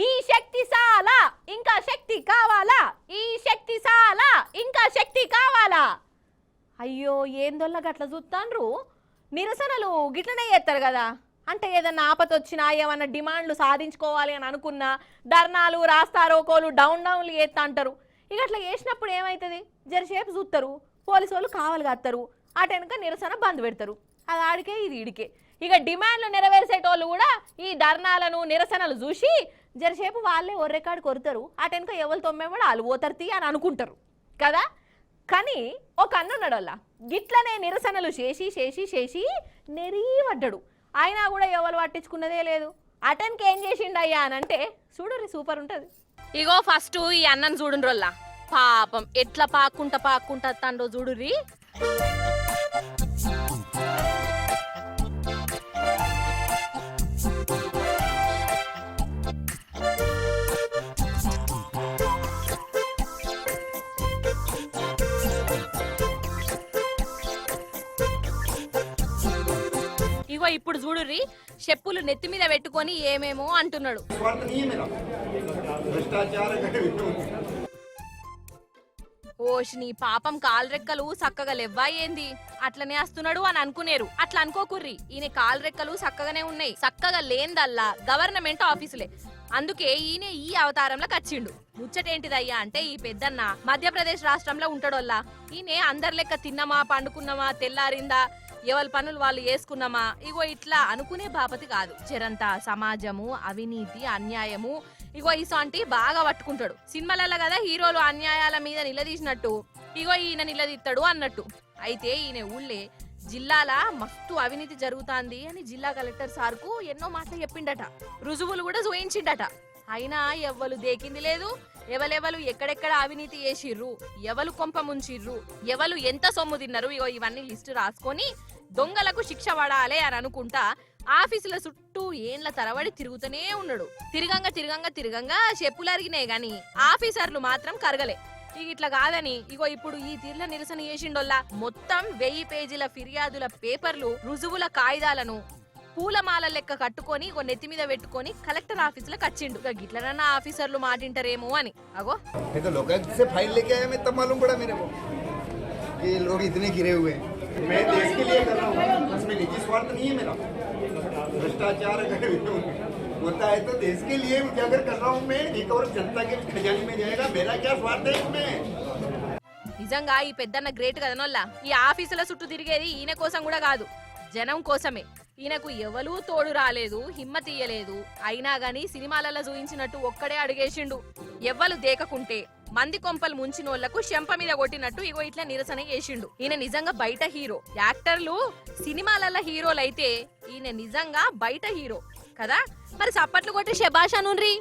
ఈ శక్తి చాలా ఇంకా శక్తి కావాలా, ఈ శక్తి చాలా ఇంకా శక్తి కావాలా. అయ్యో ఏందోళ్ళ గట్ల చూస్తాండ్రు. నిరసనలు గిట్లనే చేస్తారు కదా. అంటే ఏదన్నా ఆపత వచ్చినా ఏమన్నా డిమాండ్లు సాధించుకోవాలి అని అనుకున్నా ధర్నాలు రాస్తారోకోలు డౌన్లు చేస్తా అంటారు. ఇక అట్లా చేసినప్పుడు ఏమవుతుంది, జరసేపు చూస్తారు, పోలీసు వాళ్ళు కావాలి కాస్తారు, అటెనక నిరసన బంద్ పెడతారు. అది ఆడికే ఇది ఈడికే. ఇక డిమాండ్లు నెరవేర్చేటోళ్ళు కూడా ఈ ధర్నాలను నిరసనలు చూసి జరసేపు వాళ్ళే ఒర్రెకాడు కొరుతారు, అటెనక ఎవరు తొమ్మేవాడు వాళ్ళు పోతారు తీ అని అనుకుంటారు కదా. కానీ ఒక అన్నున్నాడు వాళ్ళ గిట్లనే నిరసనలు చేసి చేసి చేసి నెరీవడ్డాడు. అయినా కూడా ఎవరు పట్టించుకున్నదే లేదు. అటెన్కి ఏం చేసిండు అయ్యా అని అంటే చూడుర్రి సూపర్ ఉంటుంది. ఇగో ఫస్ట్ ఈ అన్నను చూడుండ్రోల్లా పాపం ఎట్లా పాక్కుంటా తండ్రో చూడుర్రి. ఇగో ఇప్పుడు చూడుర్రి చెప్పులు నెత్తి మీద పెట్టుకొని ఏమేమో అంటున్నాడు. ఓషిని పాపం కాలు రెక్కలు చక్కగా లెవ్వాయేంది అట్లనే వస్తున్నాడు అని అనుకునేరు. అట్లా అనుకోకుర్రి, ఈయన కాలు రెక్కలు చక్కగానే ఉన్నాయి. చక్కగా లేందల్లా గవర్నమెంట్ ఆఫీసులే. అందుకే ఈయన ఈ అవతారంలో కచ్చిండు. ముచ్చటేంటిదయ్యా అంటే ఈ పెద్దన్న మధ్యప్రదేశ్ రాష్ట్రంలో ఉంటాడోల్లా. ఈయన అందరి లెక్క తిన్నమా పండుకున్నామా తెల్లారిందా ఎవరి పనులు వాళ్ళు వేసుకున్నామా ఇగో ఇట్లా అనుకునే బాపతి కాదు. జరంతా సమాజము అవినీతి అన్యాయము ఇగో ఇసంటి బాగా పట్టుకుంటాడు. సినిమాలలో కదా హీరోలు అన్యాయాల మీద నిలదీసినట్టు ఇగో ఈయన నిలదీస్తాడు అన్నట్టు. అయితే ఈయన ఊళ్ళే జిల్లాల మస్తు అవినీతి జరుగుతాంది అని జిల్లా కలెక్టర్ సార్కు ఎన్నో మాటలు చెప్పిండట, రుజువులు కూడా చూయించిండట. అయినా ఎవ్వరు దేకింది లేదు. ఎవరెవరు ఎక్కడెక్కడ అవినీతి చేసిర్రు, ఎవరు కొంప ముంచిర్రు, ఎవరు ఎంత సొమ్ము తిన్నారు ఇగో ఇవన్నీ లిస్టు రాసుకొని దొంగలకు శిక్ష పడాలి అని అనుకుంటా ఆఫీసుల చుట్టూ ఏండ్ల తరబడి తిరుగుతూనే ఉన్నాడు. తిరగంగా చెప్పులు అరిగినాయి గాని ఆఫీసర్లు మాత్రం కరగలే. ఇట్లా కాదని ఇగో ఇప్పుడు ఈ తీర్ల నిరసన చేసిండోల్లా మొత్తం 1000 పేజీల ఫిర్యాదుల పేపర్లు రుజువుల కాయిదాలను పూలమాల లెక్క కట్టుకొని నెత్తి మీద పెట్టుకొని కలెక్టర్ ఆఫీసులో కచ్చిండు. గిట్లనన్నా ఆఫీసర్లు మాటింటారేమో అని. అగో मैं देश के लिए कर रहा हूँ, उसमें निजी स्वार्थ नहीं है मेरा। भ्रष्टाचार अगर होता है तो देश के लिए उजागर कर रहा हूँ मैं, एक और जनता के खजाने में जाएगा, मेरा क्या स्वार्थ है इसमें। నిజంగా ఈ పెద్దన్న గ్రేట్ కదనోల్లా. ఈ ఆఫీసుల చుట్టూ తిరిగేది ఈయన కోసం కూడా కాదు, జనం కోసమే. ఈయనకు ఎవరూ తోడు రాలేదు, హిమ్మత్ ఇయ్యలేదు. అయినా గాని సినిమాలలో చూయించినట్టు ఒక్కడే అడిగేసిండు. ఎవ్వరు దేకకుంటే మంది కొంపలు ముంచినోళ్లకు చెంప మీద కొట్టినట్టు ఇగో ఇట్లా నిరసన చేసిండు. ఈయన నిజంగా బయట హీరో. యాక్టర్లు సినిమాలలో హీరోలైతే ఈయన నిజంగా బయట హీరో కదా. మరి చప్పట్లు కొట్టి శభాష్ అనుండ్రి.